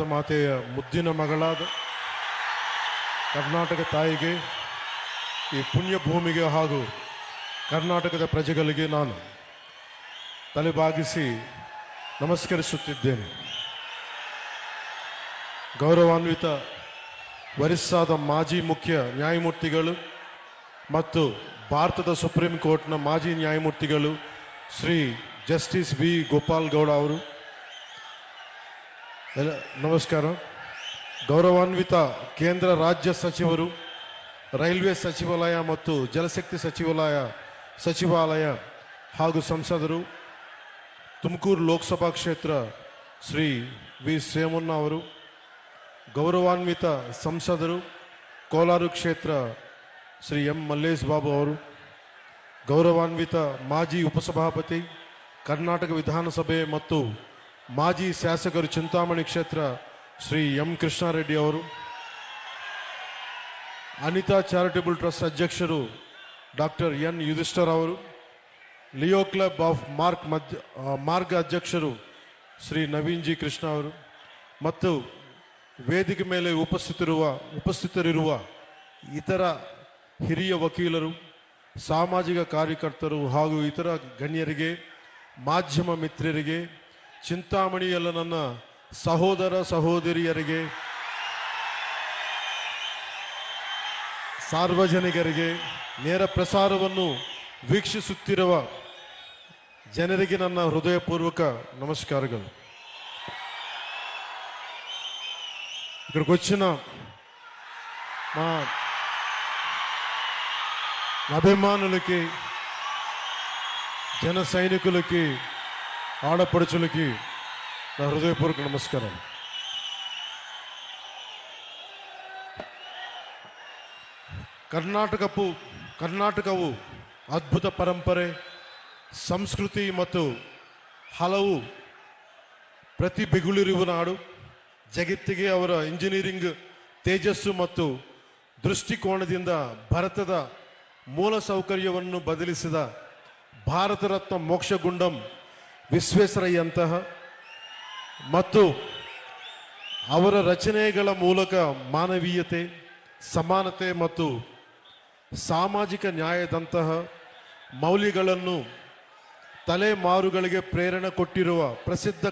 ಭಾರತ ಮಾತೆಯ ಮುದ್ದಿನ ಮಗಳಾದ ಕರ್ನಾಟಕ ತಾಯಿಗೆ, ಈ ಪುಣ್ಯ ಭೂಮಿಗೆ ಹಾಗೂ ಕರ್ನಾಟಕದ ಪ್ರಜೆಗಳಿಗೆ ನಾನು ತಲೆಬಾಗಿಸಿ ನಮಸ್ಕರಿಸುತ್ತಿದ್ದೇನೆ. ಗೌರವಾನ್ವಿತ ವರಿಷ್ಠಾದ ಮಾಜಿ ಮುಖ್ಯ ನ್ಯಾಯಮೂರ್ತಿಗಳು ಮತ್ತು ಭಾರತದ ಸುಪ್ರೀಂ ಕೋರ್ಟ್ನ ಮಾಜಿ ನ್ಯಾಯಮೂರ್ತಿಗಳು ಶ್ರೀ ಜಸ್ಟಿಸ್ ವಿ ಗೋಪಾಲ್ ಗೌಡ ಅವರು, ನಮಸ್ಕಾರ. ಗೌರವಾನ್ವಿತ ಕೇಂದ್ರ ರಾಜ್ಯ ಸಚಿವರು, ರೈಲ್ವೆ ಸಚಿವಾಲಯ ಮತ್ತು ಜಲಶಕ್ತಿ ಸಚಿವಾಲಯ ಹಾಗೂ ಸಂಸದರು, ತುಮಕೂರು ಲೋಕಸಭಾ ಕ್ಷೇತ್ರ ಶ್ರೀ ವಿ ಸೋಮಣ್ಣ ಅವರು, ಗೌರವಾನ್ವಿತ ಸಂಸದರು, ಕೋಲಾರ ಕ್ಷೇತ್ರ ಶ್ರೀ ಎಂ ಮಲ್ಲೇಶ್ ಬಾಬು ಅವರು, ಗೌರವಾನ್ವಿತ ಮಾಜಿ ಉಪಸಭಾಪತಿ ಕರ್ನಾಟಕ ವಿಧಾನಸಭೆ ಮತ್ತು ಮಾಜಿ ಶಾಸಕರು ಚಿಂತಾಮಣಿ ಕ್ಷೇತ್ರ ಶ್ರೀ ಎಂ ಕೃಷ್ಣಾರೆಡ್ಡಿ ಅವರು, ಅನಿತಾ ಚಾರಿಟಬಲ್ ಟ್ರಸ್ಟ್ ಅಧ್ಯಕ್ಷರು ಡಾಕ್ಟರ್ ಎನ್ ಯುಧಿಷ್ಠರ್ ಅವರು, ಲಿಯೋ ಕ್ಲಬ್ ಆಫ್ ಮಾರ್ಗ ಅಧ್ಯಕ್ಷರು ಶ್ರೀ ನವೀನ್ ಜಿ ಕೃಷ್ಣ ಅವರು ಮತ್ತು ವೇದಿಕೆ ಮೇಲೆ ಉಪಸ್ಥಿತರಿರುವ ಇತರ ಹಿರಿಯ ವಕೀಲರು, ಸಾಮಾಜಿಕ ಕಾರ್ಯಕರ್ತರು ಹಾಗೂ ಇತರ ಗಣ್ಯರಿಗೆ, ಮಾಧ್ಯಮ ಮಿತ್ರರಿಗೆ, ಚಿಂತಾಮಣಿಯಲ್ಲ ನನ್ನ ಸಹೋದರ ಸಹೋದರಿಯರಿಗೆ, ಸಾರ್ವಜನಿಕರಿಗೆ, ನೇರ ಪ್ರಸಾರವನ್ನು ವೀಕ್ಷಿಸುತ್ತಿರುವ ಜನರಿಗೆ ನನ್ನ ಹೃದಯಪೂರ್ವಕ నమస్కారాలు. ఇక్కడికి వచ్చిన మా అభిమానులకి, జన సైనికులకి, ఆడపడుచులకి నా హృదయపూర్వక నమస్కారం. ಕರ್ನಾಟಕವು ಅದ್ಭುತ ಪರಂಪರೆ, ಸಂಸ್ಕೃತಿ ಮತ್ತು ಹಲವು ಪ್ರತಿಭೆಗಳಿರುವ ನಾಡು. ಜಗತ್ತಿಗೆ ಅವರ ಇಂಜಿನಿಯರಿಂಗ್ ತೇಜಸ್ಸು ಮತ್ತು ದೃಷ್ಟಿಕೋನದಿಂದ ಭಾರತದ ಮೂಲ ಸೌಕರ್ಯವನ್ನು ಬದಲಿಸಿದ ಭಾರತ ರತ್ನ ಮೋಕ್ಷಗುಂಡಂ ವಿಶ್ವೇಶ್ವರಯ್ಯಂತಹ ಮತ್ತು ಅವರ ರಚನೆಗಳ ಮೂಲಕ ಮಾನವೀಯತೆ, ಸಮಾನತೆ ಮತ್ತು ಸಾಮಾಜಿಕ ನ್ಯಾಯದಂತಹ ಮೌಲ್ಯಗಳನ್ನು ತಲೆಮಾರುಗಳಿಗೆ ಪ್ರೇರಣೆ ಕೊಟ್ಟಿರುವ ಪ್ರಸಿದ್ಧ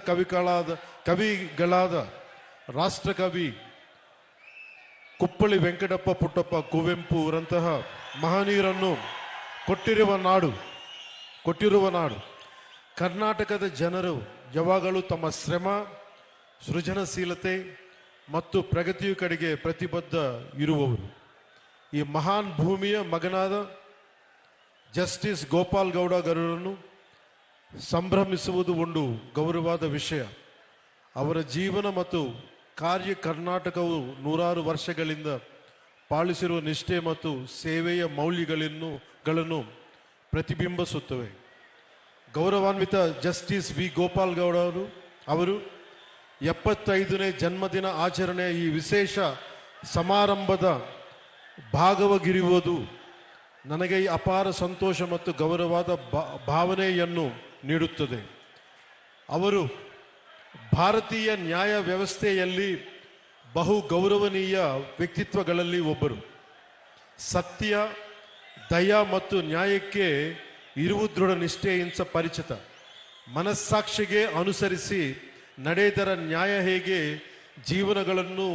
ಕವಿಗಳಾದ ರಾಷ್ಟ್ರಕವಿ ಕುಪ್ಪಳಿ ವೆಂಕಟಪ್ಪ ಪುಟ್ಟಪ್ಪ ಕುವೆಂಪು ಅವರಂತಹ ಮಹನೀಯರನ್ನು ಕೊಟ್ಟಿರುವ ನಾಡು. ಕರ್ನಾಟಕದ ಜನರು ಯಾವಾಗಲೂ ತಮ್ಮ ಶ್ರಮ, ಸೃಜನಶೀಲತೆ ಮತ್ತು ಪ್ರಗತಿಯ ಕಡೆಗೆ ಪ್ರತಿಬದ್ಧ ಇರುವವರು. ಈ ಮಹಾನ್ ಭೂಮಿಯ ಮಗನಾದ ಜಸ್ಟಿಸ್ ಗೋಪಾಲ್ ಗೌಡ ಗೌಡರನ್ನು ಸಂಭ್ರಮಿಸುವುದು ಒಂದು ಗೌರವವಾದ ವಿಷಯ. ಅವರ ಜೀವನ ಮತ್ತು ಕಾರ್ಯ ಕರ್ನಾಟಕವು ನೂರಾರು ವರ್ಷಗಳಿಂದ ಪಾಲಿಸಿರುವ ನಿಷ್ಠೆ ಮತ್ತು ಸೇವೆಯ ಮೌಲ್ಯಗಳನ್ನು ಪ್ರತಿಬಿಂಬಿಸುತ್ತವೆ. ಗೌರವಾನ್ವಿತ ಜಸ್ಟಿಸ್ ವಿ ಗೋಪಾಲ್ ಗೌಡ ಅವರು 75ನೇ ಜನ್ಮದಿನ ಆಚರಣೆಯ ಈ ವಿಶೇಷ ಸಮಾರಂಭದ ಭಾಗವಾಗಿರುವುದು ನನಗೆ ಅಪಾರ ಸಂತೋಷ ಮತ್ತು ಗೌರವವಾದ ಭಾವನೆಯನ್ನು ನೀಡುತ್ತದೆ. ಅವರು ಭಾರತೀಯ ನ್ಯಾಯ ವ್ಯವಸ್ಥೆಯಲ್ಲಿ ಬಹು ಗೌರವನೀಯ ವ್ಯಕ್ತಿತ್ವಗಳಲ್ಲಿ ಒಬ್ಬರು. ಸತ್ಯ, ದಯ ಮತ್ತು ನ್ಯಾಯಕ್ಕೆ ಇರುವ ದೃಢ ನಿಷ್ಠೆಯಿಂದ ಪರಿಚಿತ. ಮನಸ್ಸಾಕ್ಷಿಗೆ ಅನುಸರಿಸಿ ನಡೆದರ ನ್ಯಾಯ ಹೇಗೆ ಜೀವನಗಳನ್ನು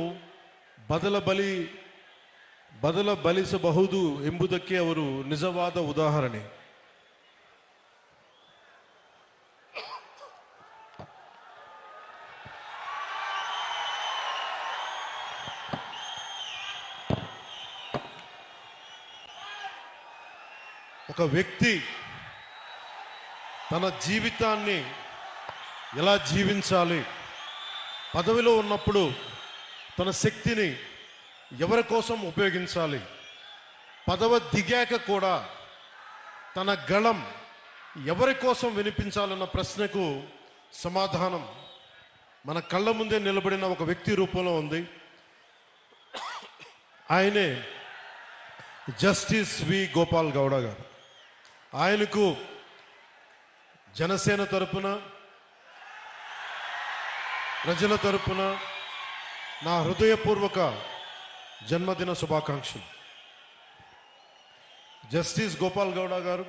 ಬದಲಬಲಿಸಬಹುದು ಎಂಬುದಕ್ಕೆ ಅವರು ನಿಜವಾದ ಉದಾಹರಣೆ. ఒక వ్యక్తి తన జీవితాన్ని ఎలా జీవించాలి, పదవిలో ఉన్నప్పుడు తన శక్తిని ఎవరి కోసం ఉపయోగించాలి, పదవి దిగాక కూడా తన గళం ఎవరి కోసం వినిపించాలన్న ప్రశ్నకు సమాధానం మన కళ్ళ ముందే నిలబడిన ఒక వ్యక్తి రూపంలో ఉంది. ఆయనే జస్టిస్ వి గోపాల్ గౌడ గారు. ఆయనకు జనసేన తరపున, ప్రజల తరపున, నా హృదయపూర్వక జన్మదిన శుభాకాంక్షలు. జస్టిస్ గోపాల్ గౌడ గారు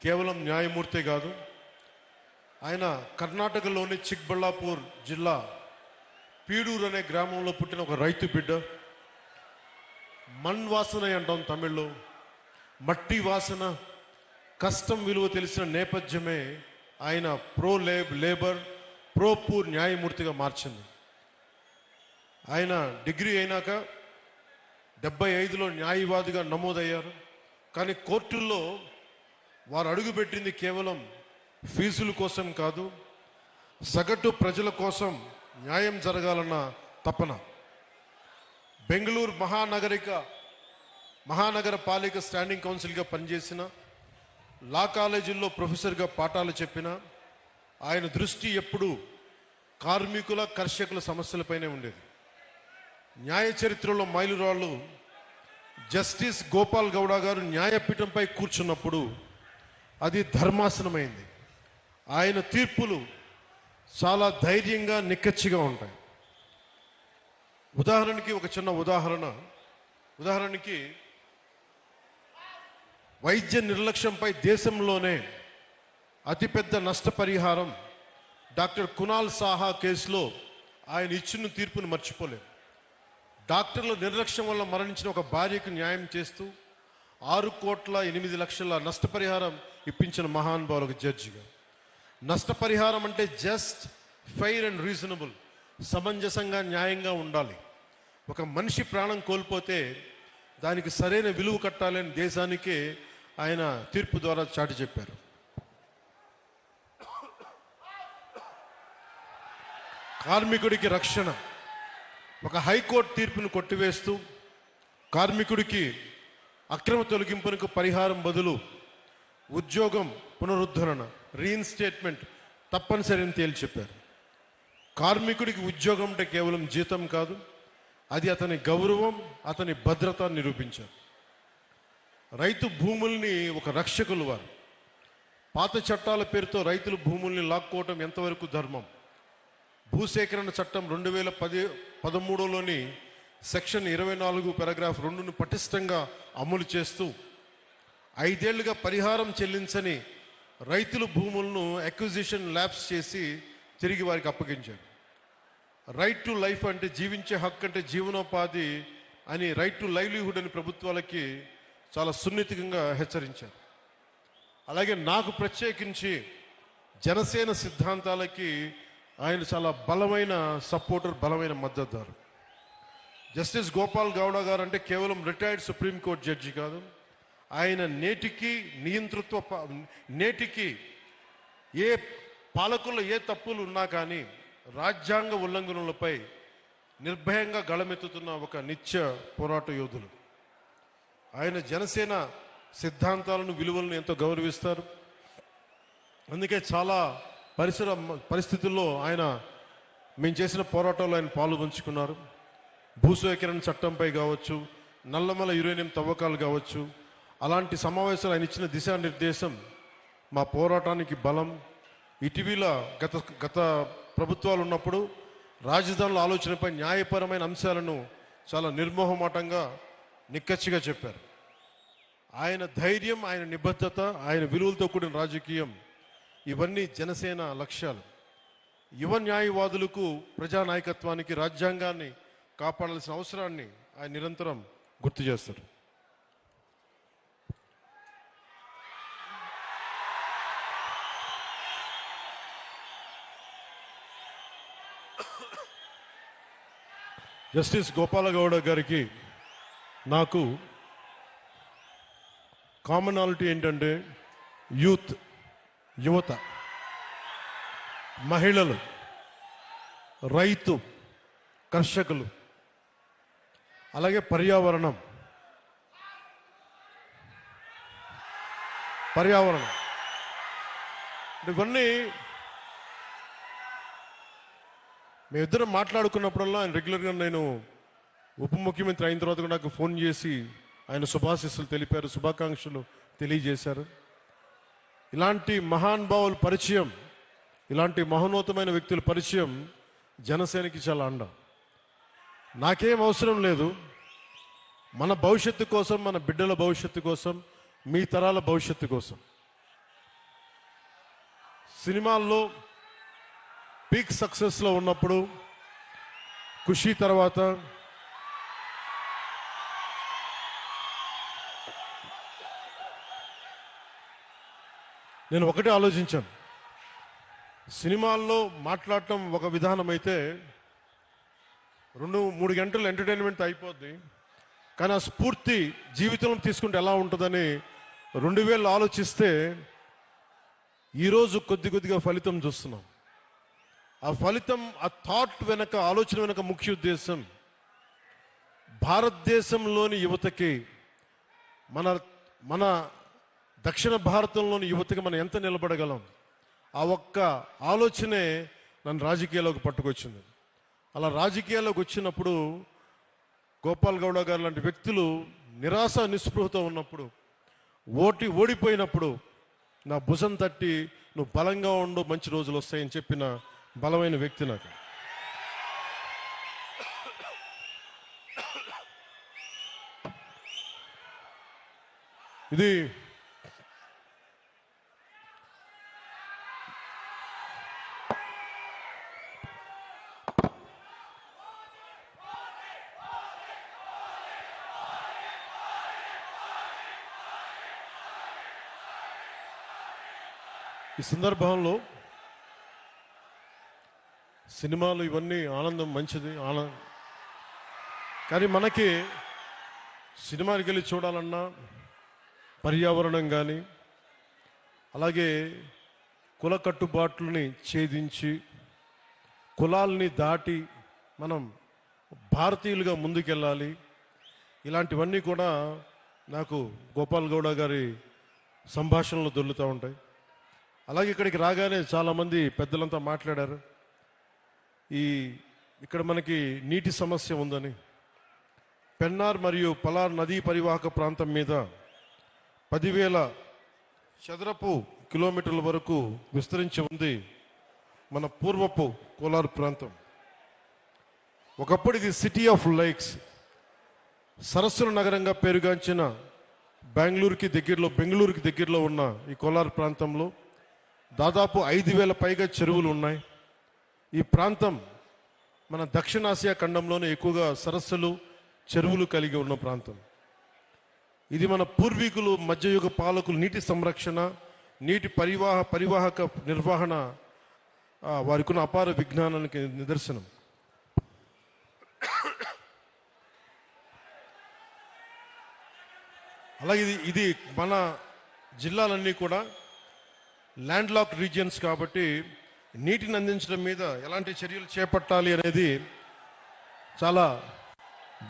కేవలం న్యాయమూర్తి కాదు, ఆయన కర్ణాటకలోని చిక్బళ్ళాపూర్ జిల్లా పీడూరు అనే గ్రామంలో పుట్టిన ఒక రైతు బిడ్డ. మణ్ వాసన అంటాం తమిళ్లో, మట్టి వాసన, కష్టం విలువ తెలిసిన నేపథ్యమే ఆయన లేబర్ ప్రో పూర్ న్యాయమూర్తిగా మార్చింది. ఆయన డిగ్రీ అయినాక 75లో న్యాయవాదిగా నమోదయ్యారు. కానీ కోర్టుల్లో వారు అడుగుపెట్టింది కేవలం ఫీజుల కోసం కాదు, సగటు ప్రజల కోసం న్యాయం జరగాలన్న తపన. బెంగళూరు మహానగర పాలిక స్టాండింగ్ కౌన్సిల్గా పనిచేసిన, లా కాలేజీల్లో ప్రొఫెసర్గా పాఠాలు చెప్పిన ఆయన దృష్టి ఎప్పుడూ కార్మికుల కర్షకుల సమస్యలపైనే ఉండేది. న్యాయ చరిత్రలో మైలురాళ్ళు జస్టిస్ గోపాల్ గౌడ గారు న్యాయపీఠంపై కూర్చున్నప్పుడు అది ధర్మాసనమైంది. ఆయన తీర్పులు చాలా ధైర్యంగా నిక్కచ్చిగా ఉంటాయి. ఉదాహరణకి ఒక చిన్న ఉదాహరణకి వైద్య నిర్లక్ష్యంపై దేశంలోనే అతిపెద్ద నష్టపరిహారం డాక్టర్ కునాల్ సాహా కేసులో ఆయన ఇచ్చిన తీర్పును మర్చిపోలేం. డాక్టర్ల నిర్లక్ష్యం వల్ల మరణించిన ఒక భార్యకు న్యాయం చేస్తూ 6,08,00,000 నష్టపరిహారం ఇప్పించిన మహానుభావులకు జడ్జిగా. నష్టపరిహారం అంటే జస్ట్, ఫెయిర్ అండ్ రీజనబుల్, సమంజసంగా న్యాయంగా ఉండాలి. ఒక మనిషి ప్రాణం కోల్పోతే దానికి సరైన విలువ కట్టాలని దేశానికే ఆయన తీర్పు ద్వారా చాటి చెప్పారు. కార్మికుడికి రక్షణ, ఒక హైకోర్టు తీర్పును కొట్టివేస్తూ కార్మికుడికి అక్రమ తొలగింపునకు పరిహారం బదులు ఉద్యోగం పునరుద్ధరణ, రీఇన్స్టేట్మెంట్ తప్పనిసరి అని తేల్చి చెప్పారు. కార్మికుడికి ఉద్యోగం అంటే కేవలం జీతం కాదు, అది అతని గౌరవం, అతని భద్రత నిరూపించారు. రైతు భూముల్ని ఒక రక్షకులు వారు. పాత చట్టాల పేరుతో రైతుల భూముల్ని లాక్కోవటం ఎంతవరకు ధర్మం? భూసేకరణ చట్టం 2013లోని సెక్షన్ 24 పారాగ్రాఫ్ 2ను పటిష్టంగా అమలు చేస్తూ 5 ఏళ్లుగా పరిహారం చెల్లించని రైతుల భూములను అక్విజిషన్ ల్యాప్స్ చేసి తిరిగి వారికి అప్పగించారు. రైట్ టు లైఫ్ అంటే జీవించే హక్కు అంటే జీవనోపాధి అని, రైట్ టు లైవ్లీహుడ్ అని ప్రభుత్వాలకి చాలా సున్నితంగా హెచ్చరించారు. అలాగే నాకు ప్రత్యేకించి జనసేన సిద్ధాంతాలకి ఆయన చాలా బలమైన సపోర్టర్, బలమైన మద్దతుదారు. జస్టిస్ గోపాల్ గౌడ గారు అంటే కేవలం రిటైర్డ్ సుప్రీంకోర్టు జడ్జి కాదు, ఆయన నేటికి ఏ పాలకుల్లో ఏ తప్పులు ఉన్నా కానీ రాజ్యాంగ ఉల్లంఘనలపై నిర్భయంగా గళమెత్తుతున్న ఒక నిత్య పోరాట యోధులు. ఆయన జనసేన సిద్ధాంతాలను, విలువలను ఎంతో గౌరవిస్తారు. అందుకే చాలా పరిస్థితుల్లో మేము చేసిన పోరాటంలో ఆయన పాలు పంచుకున్నారు. భూసేకరణ చట్టంపై కావచ్చు, నల్లమల యురేనియం తవ్వకాలు కావచ్చు, అలాంటి సమావేశాలు ఆయన ఇచ్చిన దిశానిర్దేశం మా పోరాటానికి బలం. ఇటీవల గత ప్రభుత్వాలు ఉన్నప్పుడు రాజధానుల ఆలోచనపై న్యాయపరమైన అంశాలను చాలా నిర్మోహమాటంగా నిక్కచ్చిగా చెప్పారు. ఆయన ధైర్యం, ఆయన నిబద్ధత, ఆయన విలువలతో కూడిన రాజకీయం, ఇవన్నీ జనసేన లక్ష్యాలు. యువ న్యాయవాదులకు, ప్రజానాయకత్వానికి, రాజ్యాంగాన్ని కాపాడాల్సిన అవసరాన్ని ఆయన నిరంతరం గుర్తు చేస్తారు. జస్టిస్ గోపాలగౌడ గారికి నాకు కామనాలిటీ ఏంటంటే యువత, మహిళలు, రైతు, కర్షకులు, అలాగే పర్యావరణం. ఇవన్నీ మేమిద్దరం మాట్లాడుకున్నప్పుడల్లా ఆయన రెగ్యులర్గా, నేను ఉప ముఖ్యమంత్రి అయిన తర్వాత కూడా నాకు ఫోన్ చేసి ఆయన శుభాశీస్సులు తెలిపారు, శుభాకాంక్షలు తెలియజేశారు. ఇలాంటి మహానుభావుల పరిచయం, ఇలాంటి మహోన్నతమైన వ్యక్తుల పరిచయం జనసేనకి చాలా అండ. నాకేం అవసరం లేదు. మన భవిష్యత్తు కోసం, మన బిడ్డల భవిష్యత్తు కోసం, మీ తరాల భవిష్యత్తు కోసం. సినిమాల్లో పీక్ సక్సెస్లో ఉన్నప్పుడు, ఖుషీ తర్వాత నేను ఒకటే ఆలోచించాను. సినిమాల్లో మాట్లాడటం ఒక విధానం అయితే 2-3 గంటలు ఎంటర్టైన్మెంట్ అయిపోద్ది. కానీ ఆ స్ఫూర్తి జీవితంలో తీసుకుంటే ఎలా ఉంటుందని 2000 ఆలోచిస్తే ఈరోజు కొద్దిగా ఫలితం చూస్తున్నాం. ఆ ఫలితం, ఆ థాట్ వెనక, ఆలోచన వెనక ముఖ్య ఉద్దేశం భారతదేశంలోని యువతకి, మన దక్షిణ భారతంలోని యువతకి మనం ఎంత నిలబడగలం, ఆ ఒక్క ఆలోచనే నన్ను రాజకీయాల్లోకి పట్టుకొచ్చింది. అలా రాజకీయాల్లోకి వచ్చినప్పుడు గోపాల్ గౌడ గారు లాంటి వ్యక్తులు నిరాశ నిస్పృహతో ఉన్నప్పుడు, ఓడిపోయినప్పుడు నా భుజం తట్టి నువ్వు బలంగా ఉండు, మంచి రోజులు వస్తాయని చెప్పిన బలమైన వ్యక్తి నాకు. ఇది ఈ సందర్భంలో సినిమాలు ఇవన్నీ ఆనందం, మంచిది, కానీ మనకి సినిమాకి వెళ్ళి చూడాలన్నా పర్యావరణం కానీ, అలాగే కుల కట్టుబాట్లని ఛేదించి, కులాల్ని దాటి మనం భారతీయులుగా ముందుకెళ్ళాలి. ఇలాంటివన్నీ కూడా నాకు గోపాల్ గౌడ గారి సంభాషణలు దొర్లుతూ ఉంటాయి. అలాగే ఇక్కడికి రాగానే చాలామంది పెద్దలంతా మాట్లాడారు. ఇక్కడ మనకి నీటి సమస్య ఉందని, పెన్నార్ మరియు పలార్ నదీ పరివాహక ప్రాంతం మీద 10,000 చదరపు కిలోమీటర్ల వరకు విస్తరించి ఉంది మన పూర్వపు కోలార్ ప్రాంతం. ఒకప్పుడు ఇది సిటీ ఆఫ్ లైక్స్, సరస్సుల నగరంగా పేరుగాంచిన బెంగళూరుకి దగ్గరలో ఉన్న ఈ కోలార్ ప్రాంతంలో దాదాపు 5,000 పైగా చెరువులు ఉన్నాయి. ఈ ప్రాంతం మన దక్షిణాసియా ఖండంలోనే ఎక్కువగా సరస్సులు, చెరువులు కలిగి ఉన్న ప్రాంతం. ఇది మన పూర్వీకులు, మధ్యయుగ పాలకులు నీటి సంరక్షణ, నీటి పరివాహక నిర్వహణ వారికి ఉన్న అపార విజ్ఞానానికి నిదర్శనం. అలాగే ఇది మన జిల్లాలన్నీ కూడా ల్యాండ్ లాక్ రీజియన్స్ కాబట్టి నీటిని అందించడం మీద ఎలాంటి చర్యలు చేపట్టాలి అనేది చాలా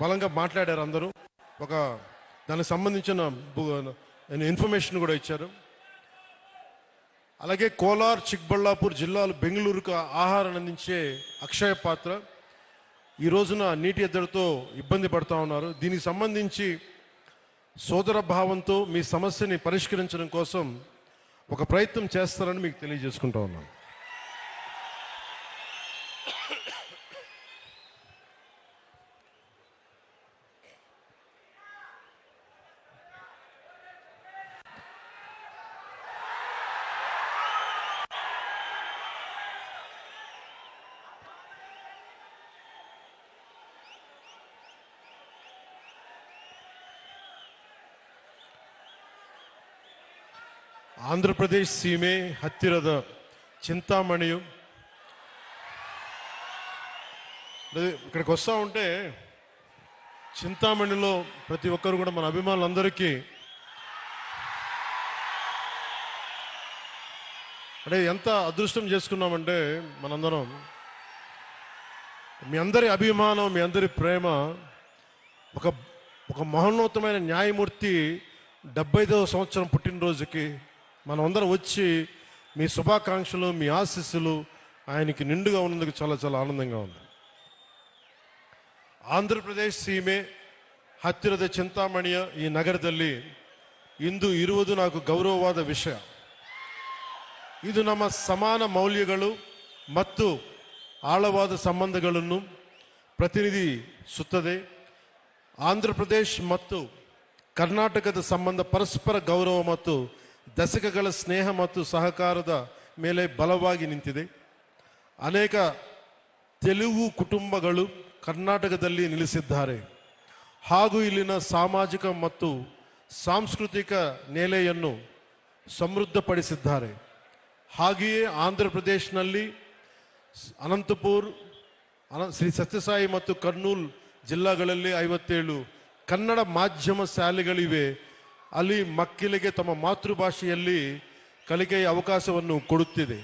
బలంగా మాట్లాడారు అందరూ. దానికి సంబంధించిన ఇన్ఫర్మేషన్ కూడా ఇచ్చారు. అలాగే కోలార్, చిక్బళ్ళాపూర్ జిల్లాలు బెంగళూరుకు ఆహారాన్ని అందించే అక్షయ పాత్ర ఈ రోజున నీటి ఎద్దడితో ఇబ్బంది పడుతూ ఉన్నారు. దీనికి సంబంధించి సోదర భావంతో మీ సమస్యని పరిష్కరించడం కోసం ఒక ప్రయత్నం చేస్తారని మీకు తెలియజేసుకుంటా ఉన్నాను. ಆಂಧ್ರಪ್ರದೇಶ್ ಸೀಮೆ ಹತ್ತಿರದ చింతామణియు ఇక్కడికి వస్తూ ఉంటే చింతామణిలో ప్రతి ఒక్కరు కూడా మన అభిమానులందరికీ అంటే ఎంత అదృష్టం చేసుకున్నామంటే మనందరం మీ అందరి అభిమానం, మీ అందరి ప్రేమ ఒక మహోన్నతమైన న్యాయమూర్తి 75వ సంవత్సరం పుట్టినరోజుకి మనం అందరం వచ్చి మీ శుభాకాంక్షలు, మీ ఆశీస్సులు ఆయనకి నిండుగా ఉన్నందుకు చాలా చాలా ఆనందంగా ఉంది. ಆಂಧ್ರಪ್ರದೇಶ್ ಸೀಮೆ ಹತ್ತಿರದ చింతామಣಿಯ ಈ ನಗರದಲ್ಲಿ ಇಂದು ಇರುವುದು నాకు ಗೌರವವಾದ ವಿಷಯ. ಇದು ನಮ್ಮ ಸಮಾನ ಮೌಲ್ಯಗಳು ಮತ್ತು ಆಳವಾದ ಸಂಬಂಧಗಳನ್ನು ಸುತ್ತದೆ. ಆಂಧ್ರ ಪ್ರದೇಶ್ ಮತ್ತು ಕರ್ನಾಟಕದ ಸಂಬಂಧ ಪರಸ್ಪರ ಗೌರವ ಮತ್ತು ದಶಕಗಳ ಸ್ನೇಹ ಮತ್ತು ಸಹಕಾರದ ಮೇಲೆ ಬಲವಾಗಿ ನಿಂತಿದೆ. ಅನೇಕ ತೆಲುಗು ಕುಟುಂಬಗಳು ಕರ್ನಾಟಕದಲ್ಲಿ ನೆಲೆಸಿದ್ದಾರೆ ಹಾಗೂ ಇಲ್ಲಿನ ಸಾಮಾಜಿಕ ಮತ್ತು ಸಾಂಸ್ಕೃತಿಕ ನೆಲೆಯನ್ನು ಸಮೃದ್ಧಪಡಿಸಿದ್ದಾರೆ. ಹಾಗೆಯೇ ಆಂಧ್ರ ಪ್ರದೇಶನಲ್ಲಿ ಅನಂತಪುರ್, ಶ್ರೀ ಸತ್ಯಸಾಯಿ ಮತ್ತು ಕರ್ನೂಲ್ ಜಿಲ್ಲಾಗಳಲ್ಲಿ 57 ಕನ್ನಡ ಮಾಧ್ಯಮ ಶಾಲೆಗಳಿವೆ. ಅಲ್ಲಿ ಮಕ್ಕಳಿಗೆ ತಮ್ಮ ಮಾತೃಭಾಷೆಯಲ್ಲಿ ಕಲಿಕೆಯ ಅವಕಾಶವನ್ನು ಕೊಡುತ್ತಿದೆ.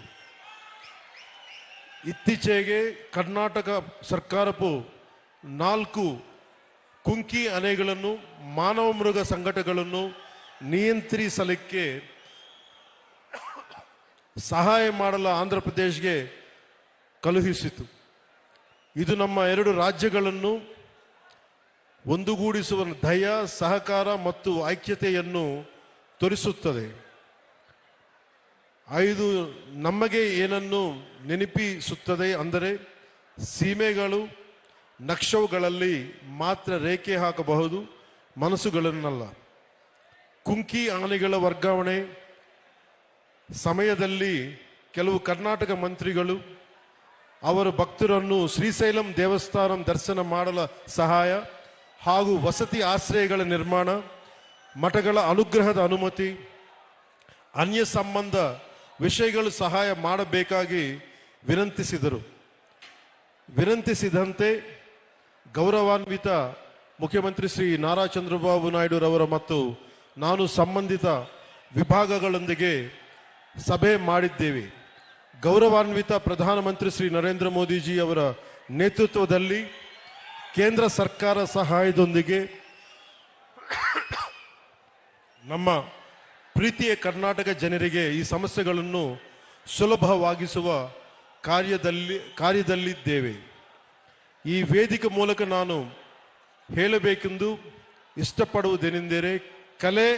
ಇತ್ತೀಚೆಗೆ ಕರ್ನಾಟಕ ಸರ್ಕಾರವು 4 ಕುಂಕಿ ಆನೆಗಳನ್ನು ಮಾನವ ಮೃಗ ಸಂಘಟನೆಗಳನ್ನು ನಿಯಂತ್ರಿಸಲಿಕ್ಕೆ ಸಹಾಯ ಮಾಡಲು ಆಂಧ್ರ ಪ್ರದೇಶಗೆ ಕಳುಹಿಸಿತು. ಇದು ನಮ್ಮ 2 ರಾಜ್ಯಗಳನ್ನು ಒಂದುಗೂಡಿಸುವ ದಯ, ಸಹಕಾರ ಮತ್ತು ಐಕ್ಯತೆಯನ್ನು ತೋರಿಸುತ್ತದೆ. 5 ನಮಗೆ ಏನನ್ನು ನೆನಪಿಸುತ್ತದೆ ಅಂದರೆ ಸೀಮೆಗಳು ನಕ್ಷವುಗಳಲ್ಲಿ ಮಾತ್ರ ರೇಖೆ ಹಾಕಬಹುದು, ಮನಸ್ಸುಗಳನ್ನಲ್ಲ. ಕುಂಕಿ ಆನೆಗಳ ವರ್ಗಾವಣೆ ಸಮಯದಲ್ಲಿ ಕೆಲವು ಕರ್ನಾಟಕ ಮಂತ್ರಿಗಳು ಅವರ ಭಕ್ತರನ್ನು ಶ್ರೀಶೈಲಂ ದೇವಸ್ಥಾನ ದರ್ಶನ ಮಾಡಲು ಸಹಾಯ ಹಾಗೂ ವಸತಿ ಆಶ್ರಯಗಳ ನಿರ್ಮಾಣ, ಮಠಗಳ ಅನುಗ್ರಹದ ಅನುಮತಿ, ಅನ್ಯ ಸಂಬಂಧ ವಿಷಯಗಳು ಸಹಾಯ ಮಾಡಬೇಕಾಗಿ ವಿನಂತಿಸಿದಂತೆ ಗೌರವಾನ್ವಿತ ಮುಖ್ಯಮಂತ್ರಿ ಶ್ರೀ ನಾರಾ ಚಂದ್ರಬಾಬು ನಾಯ್ಡುರವರ ಮತ್ತು ನಾನು ಸಂಬಂಧಿತ ವಿಭಾಗಗಳೊಂದಿಗೆ ಸಭೆ ಮಾಡಿದ್ದೇವೆ. ಗೌರವಾನ್ವಿತ ಪ್ರಧಾನಮಂತ್ರಿ ಶ್ರೀ ನರೇಂದ್ರ ಮೋದಿಜಿ ಅವರ ನೇತೃತ್ವದಲ್ಲಿ ಕೇಂದ್ರ ಸರ್ಕಾರ ಸಹಾಯದೊಂದಿಗೆ ನಮ್ಮ ಪ್ರೀತಿಯ ಕರ್ನಾಟಕ ಜನರಿಗೆ ಈ ಸಮಸ್ಯೆಗಳನ್ನು ಸುಲಭವಾಗಿಸುವ ಕಾರ್ಯದಲ್ಲಿದ್ದೇವೆ. ಈ ವೇದಿಕೆ ಮೂಲಕ ನಾನು ಹೇಳಬೇಕೆಂದು ಇಷ್ಟಪಡುವುದೇನೆಂದರೆ, ಕಲೆ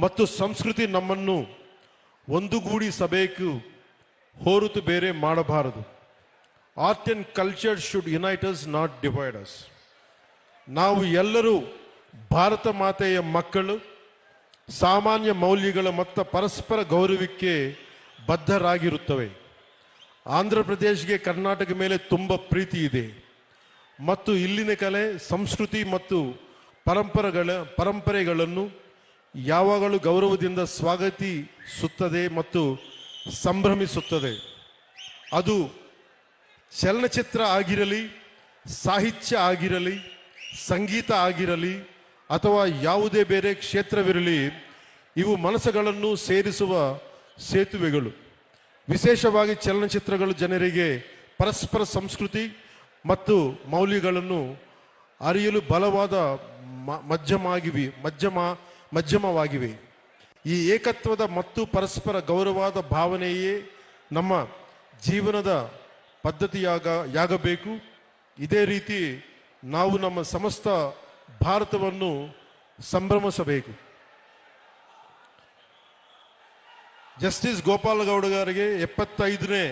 ಮತ್ತು ಸಂಸ್ಕೃತಿ ನಮ್ಮನ್ನು ಒಂದುಗೂಡಿಸಬೇಕು, ಹೊರತು ಬೇರೆ ಮಾಡಬಾರದು. Art and culture should unite us, not divide us. ನಾವು ಎಲ್ಲರೂ ಭಾರತ ಮಾತೆಯ ಮಕ್ಕಳು, ಸಾಮಾನ್ಯ ಮೌಲ್ಯಗಳ ಮತ್ತು ಪರಸ್ಪರ ಗೌರವಕ್ಕೆ ಬದ್ಧರಾಗಿರುತ್ತವೆ. ಆಂಧ್ರ ಪ್ರದೇಶಕ್ಕೆ ಕರ್ನಾಟಕ ಮೇಲೆ ತುಂಬ ಪ್ರೀತಿ ಇದೆ ಮತ್ತು ಇಲ್ಲಿನ ಕಲೆ, ಸಂಸ್ಕೃತಿ ಮತ್ತು ಪರಂಪರೆಗಳನ್ನು ಯಾವಾಗಲೂ ಗೌರವದಿಂದ ಸ್ವಾಗತಿಸುತ್ತದೆ ಮತ್ತು ಸಂಭ್ರಮಿಸುತ್ತದೆ. ಅದು ಚಲನಚಿತ್ರ ಆಗಿರಲಿ, ಸಾಹಿತ್ಯ ಆಗಿರಲಿ, ಸಂಗೀತ ಆಗಿರಲಿ ಅಥವಾ ಯಾವುದೇ ಬೇರೆ ಕ್ಷೇತ್ರವಿರಲಿ, ಇವು ಮನಸ್ಸುಗಳನ್ನು ಸೇರಿಸುವ ಸೇತುವೆಗಳು. ವಿಶೇಷವಾಗಿ ಚಲನಚಿತ್ರಗಳು ಜನರಿಗೆ ಪರಸ್ಪರ ಸಂಸ್ಕೃತಿ ಮತ್ತು ಮೌಲ್ಯಗಳನ್ನು ಅರಿಯಲು ಬಲವಾದ ಮಾಧ್ಯಮವಾಗಿವೆ. ಈ ಏಕತ್ವದ ಮತ್ತು ಪರಸ್ಪರ ಗೌರವದ ಭಾವನೆಯೇ ನಮ್ಮ ಜೀವನದ ಪದ್ಧತಿಯಾಗಬೇಕು. ಇದೇ ರೀತಿ ನಾವು ನಮ್ಮ ಸಮಸ್ತ ಭಾರತವನ್ನು ಸಂಭ್ರಮಿಸಬೇಕು. ಜಸ್ಟಿಸ್ ಗೋಪಾಲಗೌಡ ಅವರಿಗೆ 75ನೇ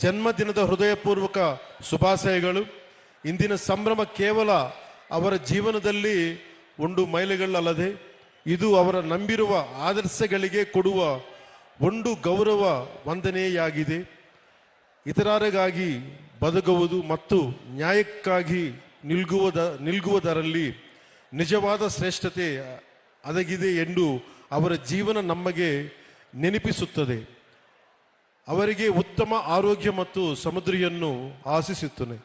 ಜನ್ಮದಿನದ ಹೃದಯಪೂರ್ವಕ ಶುಭಾಶಯಗಳು. ಇಂದಿನ ಸಂಭ್ರಮ ಕೇವಲ ಅವರ ಜೀವನದಲ್ಲಿ ಒಂದು ಮೈಲಿಗಲ್ಲದೆ, ಇದು ಅವರ ನಂಬಿರುವ ಆದರ್ಶಗಳಿಗೆ ಕೊಡುವ ಒಂದು ಗೌರವ ವಂದನೆಯಾಗಿದೆ. ಇತರರಿಗಾಗಿ ಬದುಕುವುದು ಮತ್ತು ನ್ಯಾಯಕ್ಕಾಗಿ ನಿಲ್ಗುವುದರಲ್ಲಿ ನಿಜವಾದ ಶ್ರೇಷ್ಠತೆ ಅಡಗಿದೆ ಎಂದು ಅವರ ಜೀವನ ನಮಗೆ ನೆನಪಿಸುತ್ತದೆ. ಅವರಿಗೆ ಉತ್ತಮ ಆರೋಗ್ಯ ಮತ್ತು ಸಮೃದ್ಧಿಯನ್ನು ಆಶಿಸುತ್ತೇನೆ.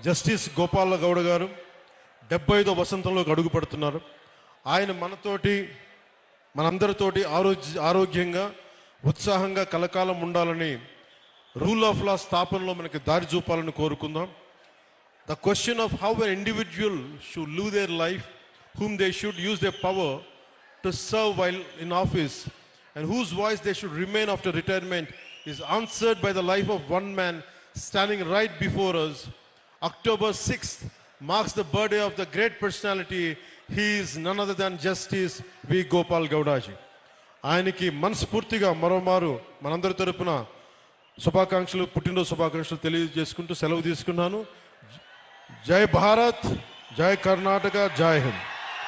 జస్టిస్ గోపాలగౌడ గారు 75వ వసంతంలోకి అడుగు పడుతున్నారు. ఆయన మనందరితోటి ఆరోగ్యంగా ఉత్సాహంగా కలకాలం ఉండాలని, రూల్ ఆఫ్ లా స్థాపనలో మనకి దారి చూపాలని కోరుకుందాం. The question of how an individual should live their life, whom they should use their power to serve while in office and whose voice they should remain after retirement is answered by the life of one man standing right before us. October 6th marks the birthday of the great personality. He is none other than Justice V. Gopal Gowda ji. ఆయనకి మనస్ఫూర్తిగా మరోమారు మనందరి తరపున శుభాకాంక్షలు, పుట్టినరోజు శుభాకాంక్షలు తెలియజేసుకుంటూ సెలవు తీసుకున్నాను. జై భారత్, జై కర్ణాటక, జై హింద్.